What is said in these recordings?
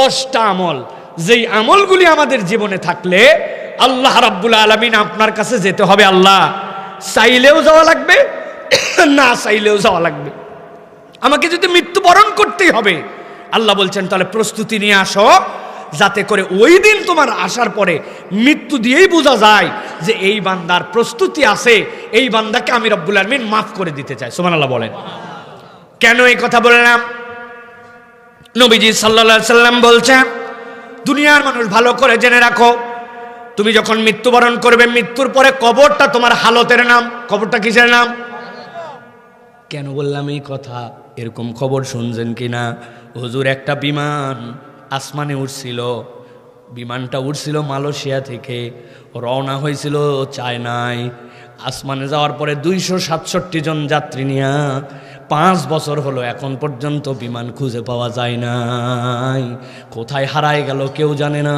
10টা আমল, যেই আমলগুলি আমাদের জীবনে থাকলে আল্লাহ রাব্বুল আলামিন আপনার কাছে যেতে হবে। আল্লাহ চাইলেও যাওয়া লাগবে, না চাইলেও যাওয়া লাগবে। আমাকে যদি মৃত্যুবরণ করতেই হবে, আল্লাহ বলছেন তাহলে প্রস্তুতি নিয়ে আসো, যাতে করে ওই দিন তোমার আসার পরে মৃত্যু দিয়েই বোঝা যায় যে এই বান্দার প্রস্তুতি আছে, এই বান্দাকে আমি রব্বুল আলামিন মাফ করে দিতে চাই। সুবহানাল্লাহ বলেন। কেন এই কথা বললাম? নবীজি সাল্লাল্লাহু আলাইহি সাল্লাম বলছেন, দুনিয়ার মানুষ ভালো করে জেনে রাখো, তুমি যখন মৃত্যুবরণ করবে, মৃত্যুর পরে কবরটা তোমার হালতের নাম। কবরটা কিসের নাম? কেন বললাম এই কথা? এরকম খবর শুনছেন কিনা? হুজুর, একটা বিমান আসমানে উঠছিল, বিমানটা উঠছিল মালয়েশিয়া থেকে, রওনা হয়েছিল চায়নায়। আসমানে যাওয়ার পরে 267 জন যাত্রী নিয়ে 5 বছর হলো, এখন পর্যন্ত বিমান খুঁজে পাওয়া যায় নাই। কোথায় হারায় গেল কেউ জানে না।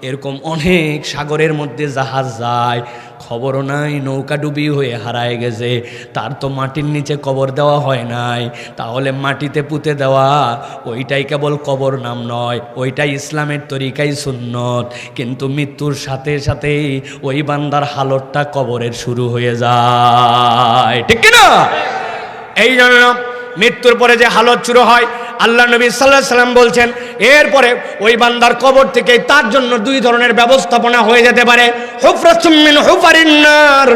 এরকম অনেক সাগরের মধ্যে জাহাজ যায়, খবরও নাই, নৌকা ডুবি হয়ে হারায় গেছে। তার তো মাটির নিচে কবর দেওয়া হয় নাই, তাহলে মাটিতে পুঁতে দেওয়া ওইটাই কেবল কবর নাম নয়, ওইটাই ইসলামের তরিকাই সুন্নত। কিন্তু মৃত্যুর সাথে সাথেই ওই বান্দার হালতটা কবরের শুরু হয়ে যায়, ঠিক কিনা? এই জন্য মৃত্যুর পরে যে হালত শুরু হয়, আল্লাহ নবী সাল্লাল্লাহু আলাইহি সাল্লাম বলছেন, এরপরে ওই বান্দার কবর থেকে তার জন্য 2 ধরনের ব্যবস্থাপনা হয়ে যেতে পারে। হুফরাতুম মিন হুফারিন নার,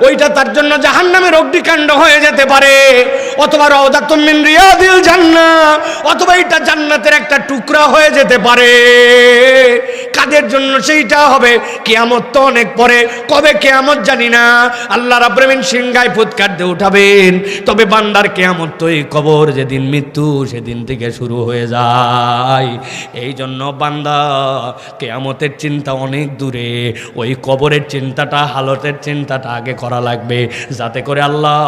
ওইটা তার জন্য জাহান্নামের অগ্নিকাণ্ড হয়ে যেতে পারে, অথবা রাউদাতুম মিন রিয়াদিল জান্নাহ, অথবা এটা জান্নাতের একটা টুকরা হয়ে যেতে পারে। কাদের জন্য সেইটা হবে? কিয়ামত তো অনেক পরে, কবে কিয়ামত জানি না। আল্লাহ রাব্বুল আলামিন সিংহায় ফুৎকার দিয়ে উঠাবেন, তবে বান্দার কিয়ামত তো এই কবর যেদিন মৃত্যু সেদিন থেকে শুরু হয়ে যায়। এই জন্য বান্দা কিয়ামতের চিন্তা অনেক দূরে, ওই কবরের চিন্তাটা, হালতের চিন্তাটা আগে করা লাগবে, যাতে করে আল্লাহ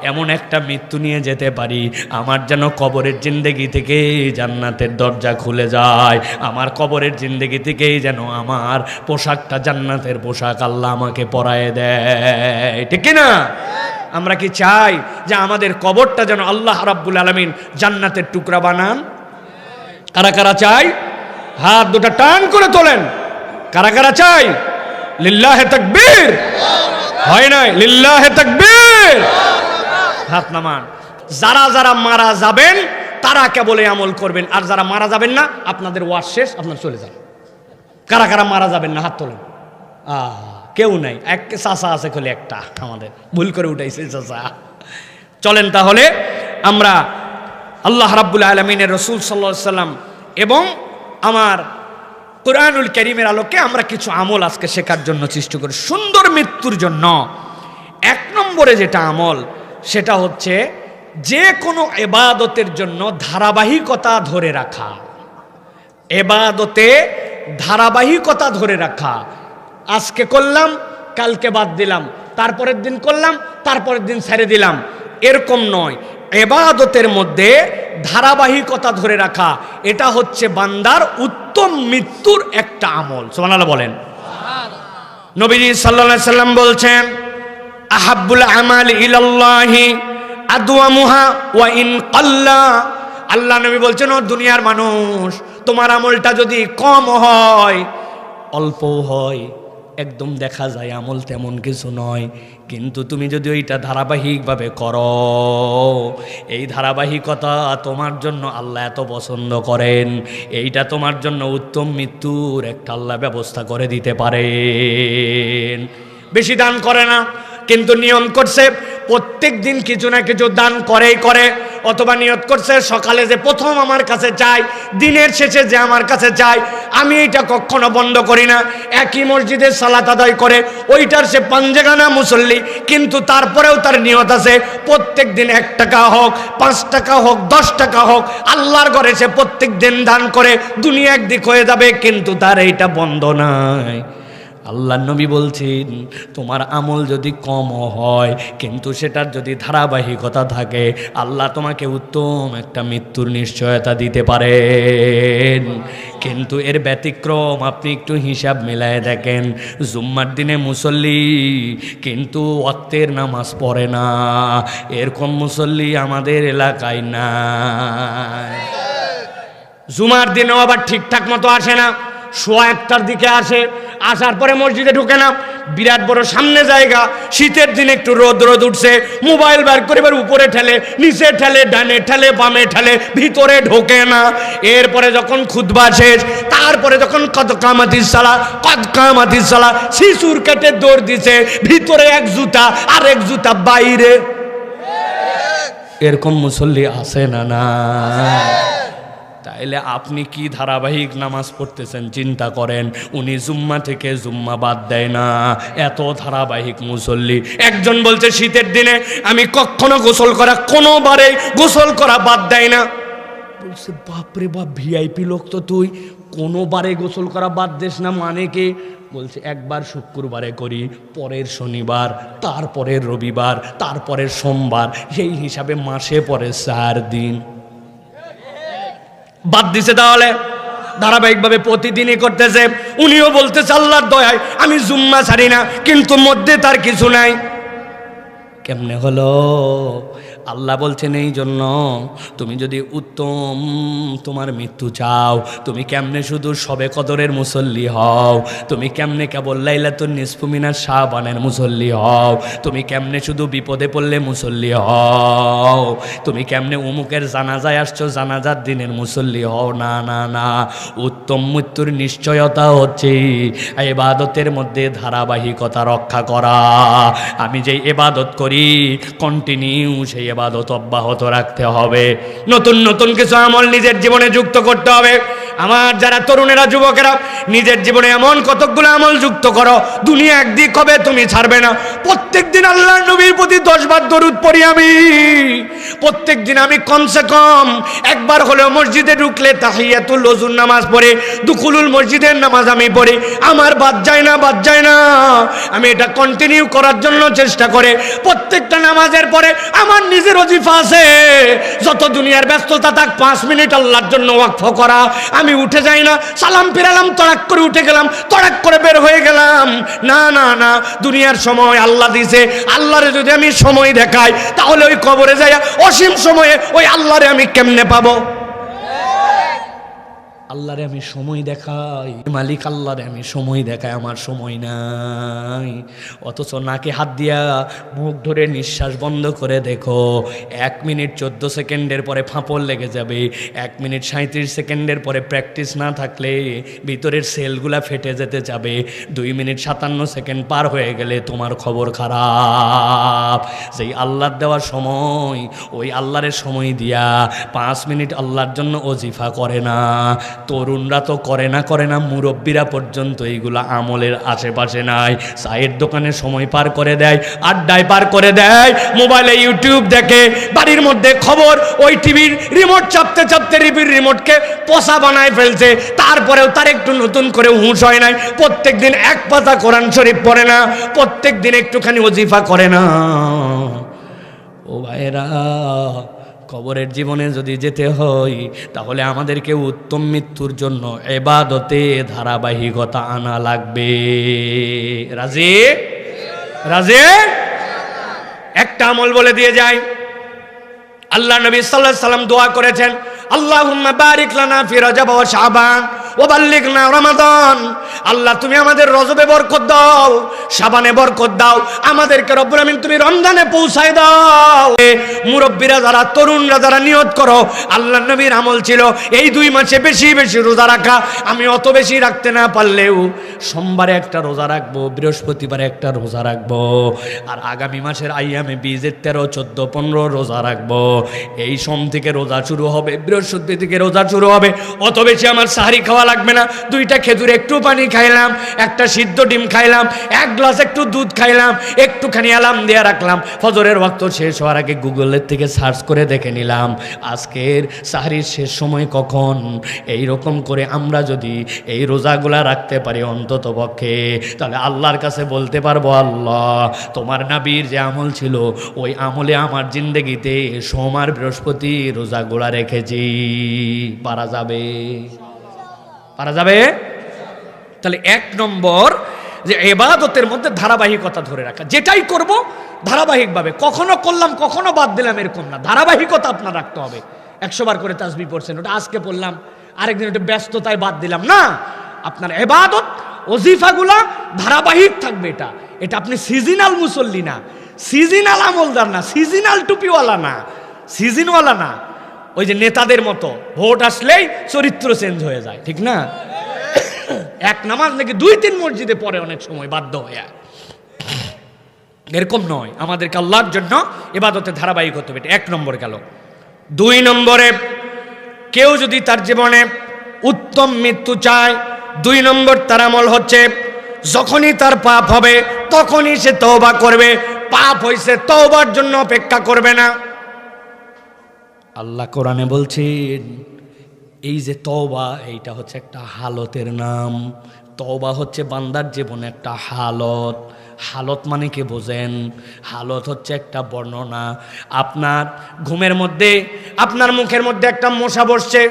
এমন একটা মৃত্যু নিয়ে যেতে পারি আমার যেন কবরের জিন্দেগি থেকে জান্নাতের দরজা খুলে যায়, আমার কবরের জিন্দেগি থেকেই যেন আমার পোশাকটা জান্নাতের পোশাক আল্লাহ আমাকে পরায় দেয়, ঠিক না? আমরা কি চাই যে আমাদের কবরটা যেন আল্লাহ রাব্বুল আলামিন জান্নাতের টুকরা বানান? কারা কারা চাই? হাত দুটো টান করে তোলেন। কারা কারা চাই? লিল্লাহে তাকবীর। হয় নাই? লিল্লাহে তাকবীর। হাত নামান। যারা যারা মারা যাবেন তারা কেবল আমল করবেন, আর যারা মারা যাবেন না আপনাদের ওয়াজ শেষ, আপনারা চলে যান। কারা কারা মারা যাবেন না হাত তোলেন। কেউ নাই, এক চাচা আছে খালি একটা, আমাদের ভুল করে উঠাইছে চাচা। চলেন তাহলে আমরা আল্লাহ রাব্বুল আলামিনের রাসূল সাল্লাল্লাহু আলাইহি সাল্লাম এবং আমার কুরআনুল কারীমের আলোকে আমরা কিছু আমল আজকে শেখার জন্য চেষ্টা করি সুন্দর মৃত্যুর জন্য। 1 নম্বরে যেটা আমল, সেটা হচ্ছে যে কোনো ইবাদতের জন্য ধারাবাহিকতা ধরে রাখা। ইবাদতে ধারাবাহিকতা ধরে রাখা। আজকে করলাম, কালকে বাদ দিলাম, তারপরের দিন করলাম, তারপরের দিন ছেড়ে দিলাম, এরকম নয়। ইবাদতের মধ্যে ধারাবাহিকতা ধরে রাখা, এটা হচ্ছে বান্দার উত্তম মৃত্যুর একটা আমল। সুবহানাল্লাহ বলেন। নবীজি সাল্লাল্লাহু আলাইহি সাল্লাম বলছেন, আহাব্বুল আমালি ইলাল্লাহি আদওয়ামুহা ওয়া ইন কাল্লা। আল্লাহ নবী বলছেন, ও দুনিয়ার মানুষ, তোমার আমলটা যদি কম হয়, অল্প হয়, একদম দেখা যায় আমল তেমন কিছু নয়, কিন্তু তুমি যদি ওইটা ধারাবাহিকভাবে করো, এই ধারাবাহিকতা তোমার জন্য আল্লাহ এত পছন্দ করেন, এইটা তোমার জন্য উত্তম মৃত্যুর একটা আল্লাহ ব্যবস্থা করে দিতে পারেন। বেশি দান করে না, কিন্তু নিয়ম করছে প্রত্যেক দিন কিছু না কিছু দান করেই করে, অথবা নিয়ত করছে সকালে যে প্রথম আমার কাছে চাই, দিনের শেষে যে আমার কাছে চাই, আমি এটা কখনো বন্ধ করি না। একই মসজিদে সালাত আদায় করে, ওইটার সে পাঞ্জেগানা মুসল্লি, কিন্তু তারপরেও তার নিয়ত আছে প্রত্যেক দিন 1 টাকা হোক, 5 টাকা হোক, 10 টাকা হোক, আল্লাহর ঘরে সে প্রত্যেক দিন দান করে। দুনিয়া একদিক হয়ে যাবে, কিন্তু তার এইটা বন্ধ নাই। আল্লাহ নবী বলছেন, তোমার আমল যদি কম হয় কিন্তু সেটার যদি ধারাবাহিকতা থাকে, আল্লাহ তোমাকে উত্তম একটা মৃত্যুর নিশ্চয়তা দিতে পারেন। কিন্তু এর ব্যতিক্রম আপনি একটু হিসাব মিলায় দেখেন, জুম্মার দিনে মুসল্লি কিন্তু ওয়াক্তের নামাজ পড়ে না, এরকম মুসল্লি আমাদের এলাকায় নাই। জুমার দিনেও আবার ঠিকঠাক মতো আসে না, সোয়া একটার দিকে আসে, আসার পরে মসজিদে ঢুকে না, বিরাট বড় সামনে জায়গা, শীতের দিনে একটু রোদ রোদ উঠছে, মোবাইল বার করে এবার উপরে ঠেলে, নিচে ঠেলে, ডানে ঠেলে, বামে ঠেলে, ভিতরে ঢোকে না। এরপরে যখন খুতবা শেষ, তারপরে যখন কদ কামাতিস সালাহ শিশুর কেটে দৌড় দিছে, ভিতরে এক জুতা আর এক জুতা বাইরে। এরকম মুসল্লি আছে না? না। তাইলে আপনি কি ধারাবাহিক নামাজ পড়তেছেন চিন্তা করেন। উনি জুম্মা থেকে জুম্মা বাদ দেয় না, এত ধারাবাহিক মুসল্লি। একজন বলছে শীতের দিনে আমি কখনো গোসল করা, কোনোবারে গোসল করা বাদ দেয় না। বলছে বাপরে বাপ, ভিআইপি লোক তো তুই, কোনোবারে গোসল করা বাদ দিস না মানে কি? বলছে একবার শুক্রবারে করি, পরের শনিবার, তারপরের রবিবার, তারপরের সোমবার, সেই হিসাবে মাসে পরে 4 দিন বাদ দিছে। তাহলে ধারাবাহিকভাবে প্রতিদিনই করতেছে। উনিও বলতেছে আল্লাহর দয়ায় আমি জুম্মা ছাড়ি না, কিন্তু মধ্যে তার কিছু নাই। কেমনে হলো? আল্লাহ বলছেন এই জন্য তুমি যদি উত্তম তোমার মৃত্যু চাও, তুমি কেমনে শুধু শবে কদরের মুসল্লি হও, তুমি কেমনে কেবল লাইলাতুন নিসফু মিনাশ শাবানের মুসল্লি হও, তুমি কেমনে শুধু বিপদে পড়লে মুসল্লি হও, তুমি কেমনে উমুকের জানাজায় আসছো জানাজার দিনের মুসল্লি হও। না না না, উত্তম মৃত্যুর নিশ্চয়তা হচ্ছে ইবাদতের মধ্যে ধারাবাহিকতা রক্ষা করা। আমি যে ইবাদত করি কন্টিনিউ সেই ইবাদত অব্যাহত রাখতে হবে। নতুন নতুন কিছু আমল নিজের জীবনে যুক্ত করতে হবে। আমার যারা তরুণেরা, যুবকেরা, নিজের জীবনে এমন কতকগুলো আমল যুক্ত করো, দুনিয়া একদিক হবে তুমি ছাড়বে না। প্রত্যেক দিন আল্লাহর নবীর প্রতি 10 বার দরুদ পড়ি আমি। প্রত্যেক দিন আমি কমসে কম একবার হলেও মসজিদে ঢুকলে তাহিয়াতুল ওযুর নামাজ পড়ে, দুখুলুল মসজিদের নামাজ আমি পড়ি। আমার বাদ যায় না, বাদ যায় না। আমি এটা কন্টিনিউ করার জন্য চেষ্টা করে প্রত্যেকটা নামাজের পরে আমার নিজের ওজিফা আছে। যত দুনিয়ার ব্যস্ততা থাক, 5 মিনিট আল্লাহর জন্য ওয়াকফ করা। আমি উঠে যাই না, সালাম ফিরালাম, তড়াক করে উঠে গেলাম, তড়াক করে বের হয়ে গেলাম। না না না, দুনিয়ার সময় আল্লাহ দিছে, আল্লাহরে যদি আমি সময় দেখাই তাহলে ওই কবরে যাই অসীম সময়ে ওই আল্লাহরে আমি কেমনে পাবো? আল্লাহরে আমি সময় দেখাই, মালিক আল্লাহরে আমি সময় দেখাই, আমার সময় নাই। অথচ নাকে হাত দিয়া মুখ ধরে নিঃশ্বাস বন্ধ করে দেখো, 1 মিনিট 14 সেকেন্ডের পরে ফাঁপড় লেগে যাবে। 1 মিনিট 37 সেকেন্ডের পরে প্র্যাকটিস না থাকলে ভিতরের সেলগুলা ফেটে যেতে যাবে। 2 মিনিট 57 সেকেন্ড পার হয়ে গেলে তোমার খবর খারাপ। যেই আল্লাহর দেওয়ার সময়, ওই আল্লাহরে সময় দিয়া 5 মিনিট আল্লাহর জন্য ওজিফা করে না। তরুণরা তো করে না, মুরব্বীরা পর্যন্ত এইগুলা আমলের আশেপাশে নাই। চায়ের দোকানে সময় পার করে দেয়, আড্ডায় পার করে দেয়, মোবাইলে ইউটিউব দেখে, বাড়ির মধ্যে খবর, ওই টিভির রিমোট চাপতে চাপতে টিভির রিমোটকে পোষা বানায় ফেলছে। তারপরেও তার একটু নতুন করে হুঁশ হয় নাই। প্রত্যেক দিন 1 পাতা কোরআন শরীফ পড়ে না, প্রত্যেক দিন একটুখানি ওজিফা করে না। ও ভাইরা, কবরের জীবনে যদি যেতে হয় তাহলে আমাদেরকে উত্তম মৃত্যুর জন্য ইবাদতে ধারাবাহিকতা আনা লাগবে। রাজি? রাজি? একটা আমল বলে দিয়ে যাই। আল্লাহ নবী সাল্লাল্লাহু আলাইহি সাল্লাম দোয়া করেছেন, আল্লাহুম্মা বারিক লানা ফি রজব ওয়া শাবান ওয়া বাল্লিগনা রমাদান। আল্লাহ তুমি আমাদের রজবে বরকত দাও, শাবানে বরকত দাও, আমাদেরকে রব্বুল আমিন তুমি রমজানে পৌঁছায় দাও। মুরব্বীরা যারা, তরুণরা যারা নিয়ত করো, আল্লাহ নবীর আমল ছিল এই 2 মাসে বেশি বেশি রোজা রাখা। আমি অত বেশি রাখতে না পারলেও সোমবারে একটা রোজা রাখবো, বৃহস্পতিবারে একটা রোজা রাখবো, আর আগামী মাসের আইয়ামে বীজের 13, 14, 15 রোজা রাখবো। এই সোম থেকে রোজা শুরু হবে, বৃহস্পতি থেকে রোজা শুরু হবে। অত বেশি আমার সাহারি খাওয়া লাগবে না। 2টা খেজুর, একটু পানি খাইলাম, একটা সিদ্ধ ডিম খাইলাম, 1 গ্লাস একটু দুধ খাইলাম, একটুখানি অ্যালার্ম দিয়ে রাখলাম। ফজরের ওয়াক্ত শেষ হওয়ার আগে গুগলের থেকে সার্চ করে দেখে নিলাম আজকের সাহারির শেষ সময় কখন। এই রকম করে আমরা যদি এই রোজাগুলা রাখতে পারি অন্তত পক্ষে, তাহলে আল্লাহর কাছে বলতে পারবো, আল্লাহ তোমার নবীর যে আমল ছিল ওই আমলে আমার জিন্দেগিতে সোম আর বৃহস্পতি রোজাগুলা রেখেছি। পারা যাবে? পারা যাবে? তাহলে 1 নম্বর যে ইবাদতের মধ্যে ধারাবাহিকতা ধরে রাখা। যেটাই করব ধারাবাহিকভাবে, কখনো করলাম কখনো বাদ দিলাম এরকম না, ধারাবাহিকতা আপনার রাখতে হবে। 100 বার করে তাসবিহ পড়ছেন, ওটা আজকে পড়লাম, আরেকদিন একটু ব্যস্ততায় বাদ দিলাম না। আপনার ইবাদত ওজিফাগুলা ধারাবাহিক থাকবে। এটা আপনি সিজনাল মুসল্লি না, সিজনাল আমলদার না, সিজনাল টুপিওয়ালা না, সিজনওয়ালা না। ওই যে নেতাদের মতো ভোট আসলেই চরিত্র চেঞ্জ হয়ে যায়, ঠিক না? এক নামাজ নাকি 2-3 মসজিদে পড়ে অনেক সময় বাধ্য হয়ে। এরকম নয়, আমাদেরকে আল্লাহর জন্য ইবাদতে ধারাবাহিক হতে হবে। 1 নম্বর গেল। 2 নম্বরে কেউ যদি তার জীবনে উত্তম মৃত্যু চায়, 2 নম্বর তার আমল হচ্ছে যখনই তার পাপ হবে তখনই সে তওবা করবে। পাপ হইছে, তওবার জন্য অপেক্ষা করবে না। আল্লাহ কোরআনে বলছেন এই যে তওবা, এইটা হচ্ছে একটা হালতের নাম। তওবা হচ্ছে বান্দার জীবনে একটা হালত। হালত মানে কি বোঝেন? হালত হচ্ছে একটা বর্ণনা। আপনার ঘুমের মধ্যে আপনার মুখের মধ্যে একটা মশা বসছে,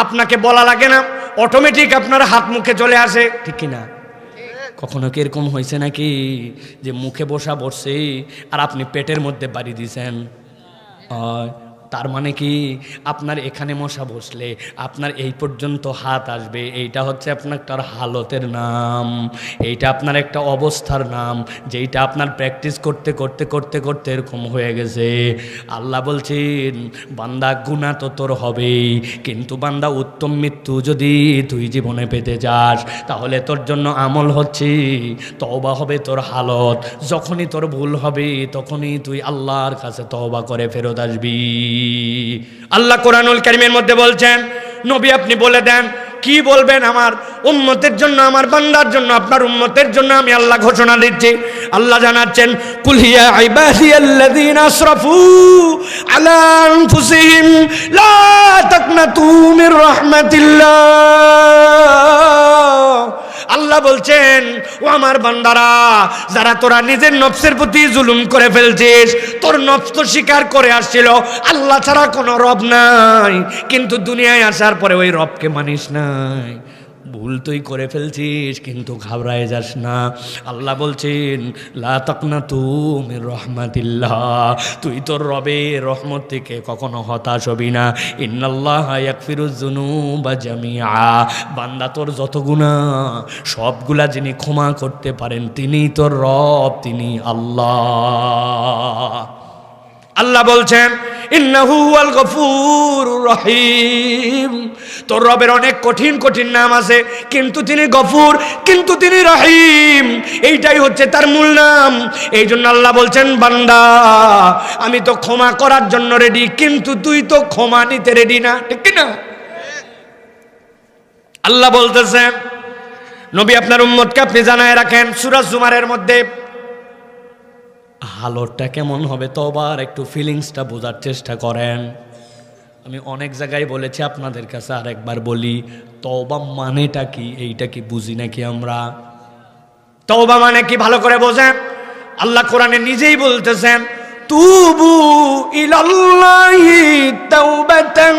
আপনাকে বলা লাগে না, অটোমেটিক আপনার হাত মুখে চলে আসে, ঠিক কিনা? কখনো কি এরকম হয়েছে নাকি যে মুখে বসা বসছে আর আপনি পেটের মধ্যে বাড়ি দিয়েছেন? তার মানে কি আপনার এখানে মশা বসলে আপনার এই পর্যন্ত হাত আসবে। এইটা হচ্ছে আপনার একটা হালতের নাম, এইটা আপনার একটা অবস্থার নাম, যেইটা আপনার প্র্যাকটিস করতে করতে করতে করতে এরকম হয়ে গেছে। আল্লাহ বলছেন বান্দা গুনাহ তো তোর হবেই, কিন্তু বান্দা উত্তম মৃত্যু যদি তুই জীবনে পেতে যাস তাহলে তোর জন্য আমল হচ্ছে তওবা হবে তোর হালত। যখনই তোর ভুল হবে তখনই তুই আল্লাহর কাছে তওবা করে ফেরত আসবি। আল্লাহ কোরআনুল কারীমের মধ্যে বলছেন নবী আপনি বলে দেন কি বলবেন আমার উম্মতের জন্য, আমার বান্দার জন্য, আপনার উম্মতের জন্য আমি আল্লাহ ঘোষণা দিচ্ছি। আল্লাহ জানাচ্ছেন কুল হিয়া ইবাদিয়াল্লাযীনা আসরাফু আলা আনফুসিহিম লা তাকনাতু মির রাহমাতিল্লাহ। আল্লাহ বলছেন ও আমার বান্দারা, যারা তোরা নিজের নফসের প্রতি জুলুম করে ফেলছিস, তোর নফস তো স্বীকার করে আসছিল আল্লাহ ছাড়া কোনো রব নাই, কিন্তু দুনিয়ায় আসার পরে ওই রবকে মানিস নাই। ভুল তুই করে ফেলছিস কিন্তু ঘাবড়ায় যাস না। আল্লাহ বলছেন লা তাকনাতু মির রাহমাতিল্লাহ, তুই তোর রবের রহমত থেকে কখনো হতাশ হবি না। ইন্নাল্লাহা ইয়াগফিরুয যুনুবা জামিআ, বান্দা তোর যত গুনাহ সবগুলা যিনি ক্ষমা করতে পারেন তিনিই তোর রব, তিনি আল্লাহ। আল্লাহ বলছেন ইন্নাহু ওয়াল গফুরুর রহিম, তোর রবের অনেক কঠিন কঠিন নাম আছে, কিন্তু তিনি গফুর, কিন্তু তিনি রহিম, এইটাই হচ্ছে তার মূল নাম। এই জন্য আল্লাহ বলছেন বান্দা আমি তো ক্ষমা করার জন্য রেডি, কিন্তু তুই তো ক্ষমা নিতে রেডি না, ঠিক না? আল্লাহ বলতেছেন নবী আপনার উম্মতকে আপনি জানায় রাখেন সূরা জুমারের মধ্যে হালতটা কেমন হবে তওবার একটু ফিলিংসটা বোঝার চেষ্টা করেন। আমি অনেক জায়গায় বলেছি, আপনাদের কাছে আরেকবার বলি, তওবা মানেটা কি এইটা কি বুঝি নাকি আমরা? তওবা মানে কি ভালো করে বোঝেন। আল্লাহ কোরআনে নিজেই বলতেছেন তুবু ইলাল্লাহি তাওবাতান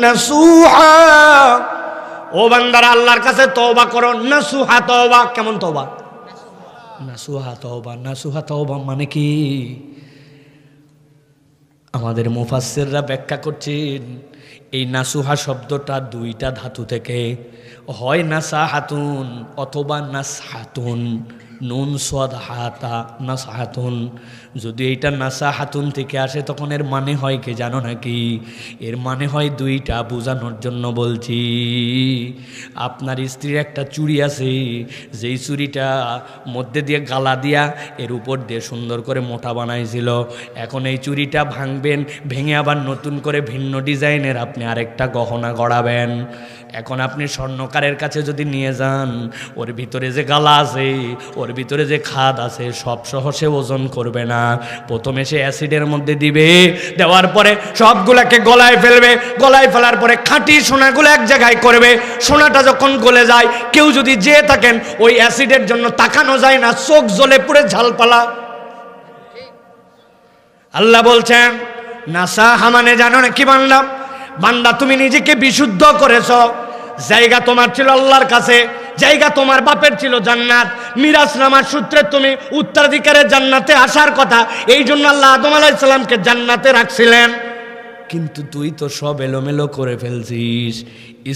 নাসুহা, ও বান্দারা আল্লাহর কাছে তওবা করো। নাসুহা তওবা, কেমন তওবা? নাসুহা তওবা। নাসুহা তওবা মানে কি? আমাদের মুফাসসিররা ব্যাখ্যা করছেন এই নাসুহা শব্দটা 2টা ধাতু থেকে, হয় নাসাহাতুন অথবা নাসহাতুন, নুন সাদ হাতা নাসহাতুন। যদি এইটা নাসাহাতুন থেকে আসে তখন এর মানে হয় কি জানো নাকি? এর মানে হয় 2টা, বোঝানোর জন্য বলছি। আপনার স্ত্রীর একটা চুড়ি আছে, যেই চুড়িটা মধ্যে দিয়ে গালা দিয়া এর উপর দিয়ে সুন্দর করে মোটা বানাইছিল, এখন এই চুড়িটা ভাঙবেন, ভেঙে আবার নতুন করে ভিন্ন ডিজাইনের আপনি আরেকটা গহনা গড়াবেন। এখন আপনি স্বর্ণকারের কাছে যদি নিয়ে যান, ওর ভিতরে যে গালা আছে, ওর ভিতরে যে খাদ আছে, সব সহসে ওজন করবে না। প্রথমে সে অ্যাসিডের মধ্যে দিবে, দেওয়ার পরে সবগুলাকে গলায় ফেলবে, গলায় ফেলার পরে খাঁটি সোনাগুলো এক জায়গায় করবে। সোনাটা যখন গলে যায়, কেউ যদি যেয়ে থাকেন ওই অ্যাসিডের জন্য তাকানো যায় না, চোখ জ্বলে পুরে ঝালপালা। আল্লাহ বলছেন নাসাহা মানে জানো না কি বান্দা? বান্দা তুমি নিজেকে বিশুদ্ধ করেছ, জায়গা তোমার ছিল আল্লাহর কাছে, জায়গা তোমার বাপের ছিল জান্নাত, মিরাজ নামার সূত্রে তুমি উত্তরাধিকারের জান্নাতে আসার কথা। এই জন্য আল্লাহ আদম আলাইহিস সালামকে জান্নাতে রাখছিলেন। কিন্তু তুই তো সব এলোমেলো করে ফেলছিস,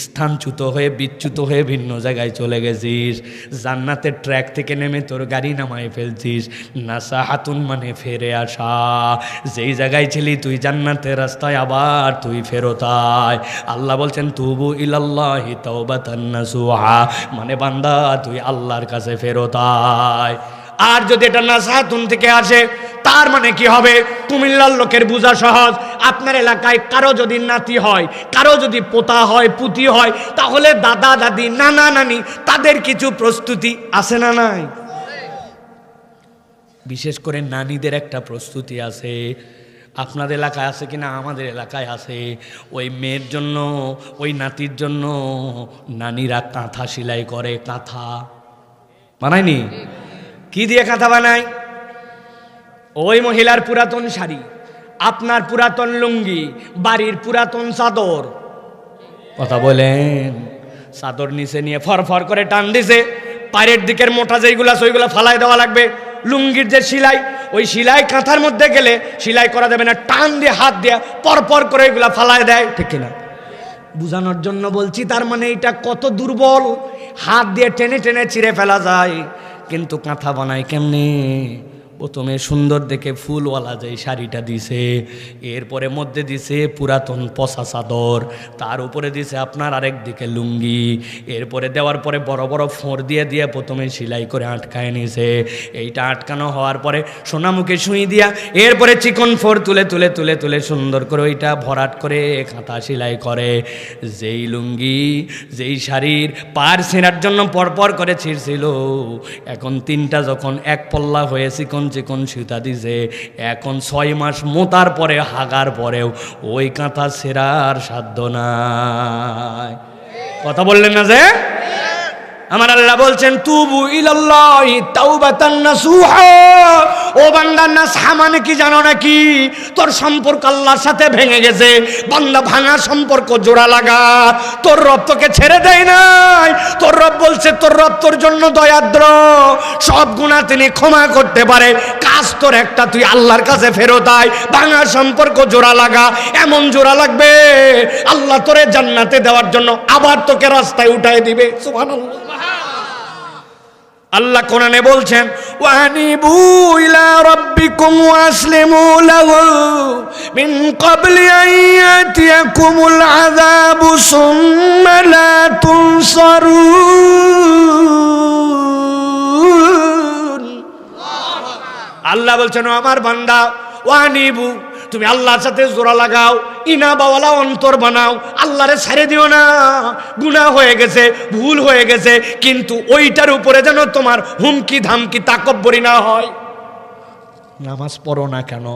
স্থানচ্যুত হয়ে বিচ্যুত হয়ে ভিন্ন জায়গায় চলে গেছিস, জান্নাতের ট্র্যাক থেকে নেমে তোর গাড়ি নামায় ফেলছিস। নাসাহাতুন মানে ফেরে আসা, যেই জায়গায় ছিলি তুই জান্নাতের রাস্তায় আবার তুই ফেরত আয়। আল্লাহ বলছেন তুবু ইলাল্লাহি তাওবাতান নাসুহা, মানে বান্দা তুই আল্লাহর কাছে ফেরত আয়। আর যদি এটা নাসাহাতুন থেকে আসে তার মানে কি হবে? কুমিল্লার লোকের বোঝা সহজ। আপনার এলাকায় কারো যদি নাতি হয়, কারো যদি পোতা হয়, পুতি হয়, তাহলে দাদা দাদি নানা নানি তাদের কিছু প্রস্তুতি আছে না নাই? বিশেষ করে নানিদের একটা প্রস্তুতি আছে। আপনার এলাকায় আছে কিনা? আমাদের এলাকায় আছে। ওই মেয়ের জন্য, ওই নাতির জন্য নানিরা কাঁথা সেলাই করে। কাঁথা বানায়নি? কি দিয়ে কাঁথা বানায়? ওই মহিলার পুরাতন শাড়ি, আপনার পুরাতন লুঙ্গি, বাড়ির পুরাতন চাদর, কথা বলেন, চাদর নিচে নিয়ে ফরফর করে টান দিছে, পায়ের দিকের মোটা যেইগুলা সেইগুলা ফালাই দেওয়া লাগবে। লুঙ্গির যে সেলাই, ওই সেলাই কাঁথার মধ্যে গেলে সেলাই করা যাবে না, টান দিয়ে হাত দিয়ে পরপর করে এগুলা ফালাই দেয়, ঠিক কিনা? বুঝানোর জন্য বলছি। তার মানে এটা কত দুর্বল, হাত দিয়ে টেনে টেনে চিরে ফেলা যায়। কিন্তু কাঁথা বানায় কেমনে? প্রথমে সুন্দর দেখে ফুলওয়ালা যে শাড়িটা দিছে, এরপরে মধ্যে দিছে পুরাতন পচা চাদর, তার উপরে দিছে আপনার আরেক দিকে লুঙ্গি, এরপরে দেওয়ার পরে বড় বড় ফোঁড় দিয়ে দিয়ে প্রথমে সেলাই করে আটকায় নিছে। এইটা আটকানো হওয়ার পরে সোনামুখে সুই দিয়া এরপরে চিকন ফোঁড় তুলে তুলে তুলে তুলে সুন্দর করে ওইটা ভরাট করে কাঁথা সেলাই করে। যেই লুঙ্গি, যেই শাড়ির পার ছেঁড়ার জন্য পরপর করে ছিঁড়ছিল, এখন তিনটা যখন এক পল্লা হয়ে চিকন চিকন সুতা দিছে, এখন 6 মাস মোতার পরে হাগার পরেও ওই কাঁথা ছেঁড়ার সাধ্য নাই। কথা বললেন না যে? আমার আল্লাহ বলছেন তুবু ইলাল্লাহি তাওবাতান নাসুহা। ও বান্দা, নাসহা মানে কি জানো নাকি? তোর সম্পর্ক আল্লাহর সাথে ভেঙে গেছে। বান্দা, ভাঙা সম্পর্ক জোড়া লাগা। তোর রব তোকে ছেড়ে দেয় নাই। তোর রব বলছে তোর রব তোর জন্য দয়াদ্র, সব গুনাহ তিনি ক্ষমা করতে পারে। কাজ তোর একটা, তুই আল্লাহর কাছে ফেরত আয়। ভাঙা সম্পর্ক জোড়া লাগা, এমন জোড়া লাগবে আল্লাহ তোরে জান্নাতে দেওয়ার জন্য আবার তোকে রাস্তায় উঠায় দিবে। সুবহানাল্লাহ। আল্লাহ কোরআনে বলছেন ওয়ানিবু ইলা রাব্বিকুম ওয়াসলিমু লাহু মিন ক্বাবলি আন ইয়াতিয়াকুমুল আযাবু সুম্মা লা তুনসারুন। আল্লাহ বলছেন ও আমার বান্দা, ওয়ানিবু, তুমি আল্লাহর সাথে জোড়া লাগাও, ইনাবাওয়ালা অন্তর বানাও, আল্লাহরে ছেড়ে দিও না। গুনাহ হয়ে গেছে, ভুল হয়ে গেছে, কিন্তু ওইটার উপরে যেন তোমার হুমকি ধামকি তাকব্বরি না হয়। নামাজ পড়ো না কেন?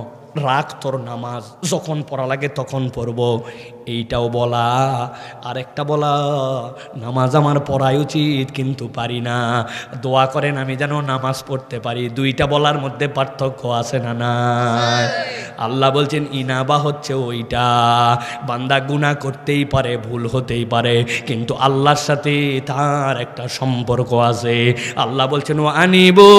রাখ তোর নামাজ, যখন পড়া লাগে তখন পড়বো, এইটাও বলা। আরেকটা বলা, নামাজ আমার পড়াই উচিত কিন্তু পারি না, দোয়া করেন আমি যেন নামাজ পড়তে পারি। দুইটা বলার মধ্যে পার্থক্য আছে না নাই? আল্লাহ বলছেন ইনাবা হচ্ছে ওইটা, বান্দা গুনাহ করতেই পারে, ভুল হতেই পারে, কিন্তু আল্লাহর সাথে তার একটা সম্পর্ক আছে। আল্লাহ বলছেন ও আনিবু,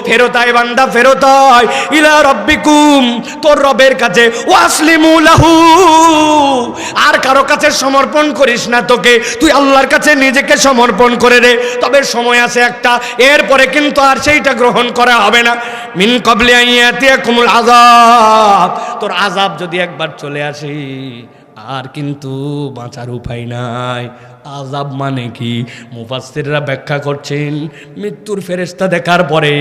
ফেরত আয় বান্দা, ফেরত আয় ইলা রাব্বিকুম, তোর রবের কাছে, ওয়াসলিমু লাহু, আর কারো কাছে সমর্পণ করিস না তোকে, তুই আল্লাহর কাছে নিজেকে সমর্পণ করে দে। তবে সময় আছে একটা, এরপরে কিন্তু আর সেইটা গ্রহণ করা হবে না। মিন ক্বাবলি আন ইয়াতিয়াকুমুল আযাব, তোর আযাব যদি একবার চলে আসে আর কিন্তু বাঁচার উপায় নাই। আযাব মানে কি? মুফাসসিররা ব্যাখ্যা করছেন, মৃত্যুর ফেরেশতা দেখার পরে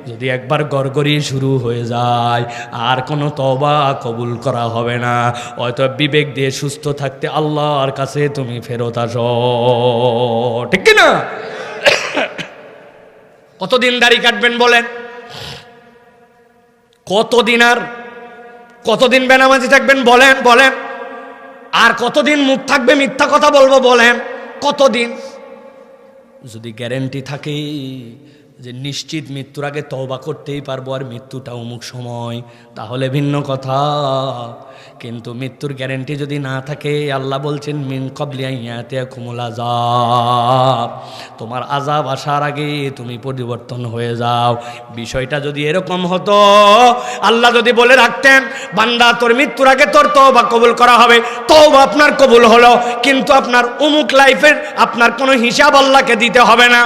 যদি একবার গড়গড়ি শুরু হয়ে যায় আর কোনো তওবা কবুল করা হবে না, হয়তো বিবেক দিয়ে সুস্থ থাকতে আল্লাহর কাছে তুমি ফেরত আসো, ঠিক কি না? কতদিন দাড়ি কাটবেন বলেন? কতদিন, আর কতদিন বেনামাজি থাকবেন বলেন? বলেন। আর কতদিন মুখ থাকবে মিথ্যা কথা বলবো বলেন? কতদিন? যদি গ্যারেন্টি থাকে যে নিশ্চিত মৃত্যুর আগে তওবা করতেই পারবো আর মৃত্যুটা অমুক সময়, তাহলে ভিন্ন কথা। কিন্তু মৃত্যুর গ্যারেন্টি যদি না থাকে, আল্লাহ বলছেন মিন ক্বাবলি আন ইয়াতিয়াকুমুল আযাব, তোমার আযাব আসার আগে তুমি পরিবর্তন হয়ে যাও। বিষয়টা যদি এরকম হতো, আল্লাহ যদি বলে রাখতেন বান্দা তোর মৃত্যুর আগে তোর তওবা কবুল করা হবে, তওবা আপনার কবুল হলো, কিন্তু আপনার অমুক লাইফের আপনার কোনো হিসাব আল্লাহকে দিতে হবে না।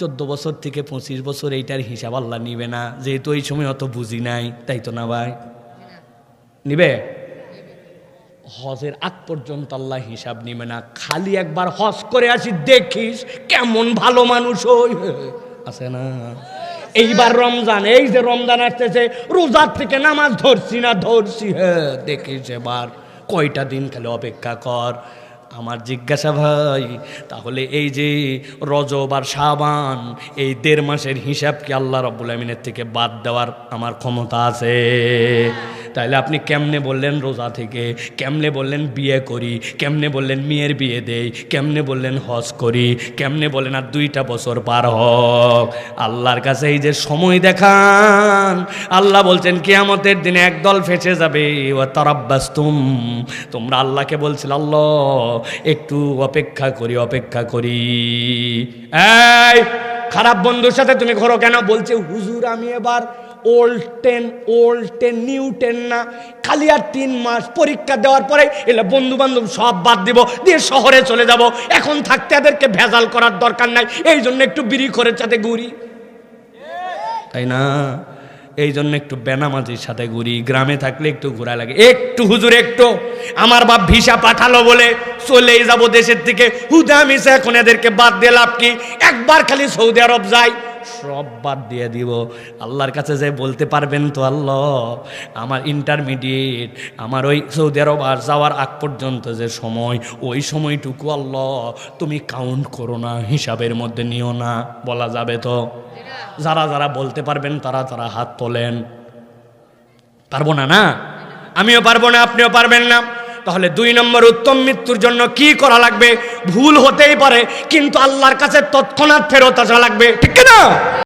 14 বছর থেকে 25 বছর এইটার হিসাব আল্লাহ নিবে না, যেহেতু এই সময় অত বুঝি নাই, তাই তো না ভাই? নিবে? হজের আগ পর্যন্ত আল্লাহ হিসাব নিবে না, খালি একবার হজ করে আসি দেখিস কেমন ভালো মানুষ হই আছে না। এইবার রমজান, এই যে রমজান আসতেছে, রোজার থেকে নামাজ ধরছি না ধরছি, হ্যাঁ দেখিস এবার কয়টা দিন খালি অপেক্ষা কর। আমার জিজ্ঞাসা ভাই, তাহলে এই যে রজব আর শাবান, এই 1.5 মাসের হিসাব কি আল্লাহ রাব্বুল আমিনের থেকে বাদ দেওয়ার আমার ক্ষমতা আছে? তাহলে আপনি কেমনে বললেন রোজা থেকে, কেমনে বললেন বিয়ে করি, কেমনে বললেন মেয়ের বিয়ে দেই, কেমনে বললেন হজ করি, কেমনে বললেন আর 2টা বছর পার হোক? আল্লাহর কাছে এই যে সময় দেখান, আল্লাহ বলছেন কিয়ামতের দিনে একদল ফেসে যাবে। ওয়া তারাব্বাসতুম, তোমরা আল্লাহকে বলছিল আল্লাহ একটু অপেক্ষা করি অপেক্ষা করি। এই খারাপ বন্ধুর সাথে তুমি ঘোরো কেন? বলছে হুজুর আমি এবার ওল্ড টেন নিউ টেন না, খালি আর 3 মাস পরীক্ষা দেওয়ার পরে এলে বন্ধু বান্ধব সব বাদ দিব, দিয়ে শহরে চলে যাব, এখন থাকতে এদেরকে ভেজাল করার দরকার নাই, এই জন্য একটু বিড়ি করে সাথে ঘুরি, তাই না? এই জন্য একটু বেনামাজির সাথে ঘুরি, গ্রামে থাকলে একটু ঘোরা লাগে, একটু হুজুর একটু আমার বাপ ভিসা পাঠালো বলে চলেই যাব দেশের থেকে, হুদা মিশা এখন এদেরকে বাদ দিয়ে লাভ কি? একবার খালি সৌদি আরব যাই, সব বাদ দিয়ে দিব। আল্লাহর কাছে যে বলতে পারবেন তো আল্লাহ আমার ইন্টারমিডিয়েট, আমার ওই সৌদি আরব আর যাওয়ার আগ পর্যন্ত যে সময়, ওই সময়টুকু আল্লাহ তুমি কাউন্ট করো না, হিসাবের মধ্যে নিও না, বলা যাবে তো? যারা যারা বলতে পারবেন তারা তারা হাত তোলেন। পারবো না? না আমিও পারবো না, আপনিও পারবেন না। তাহলে 2 নম্বর উত্তম মৃত্যুর জন্য কি করা লাগবে? ভুল হতেই পারে কিন্তু আল্লাহর কাছে তৎক্ষণাৎ ফেরত আসা লাগবে, ঠিক না?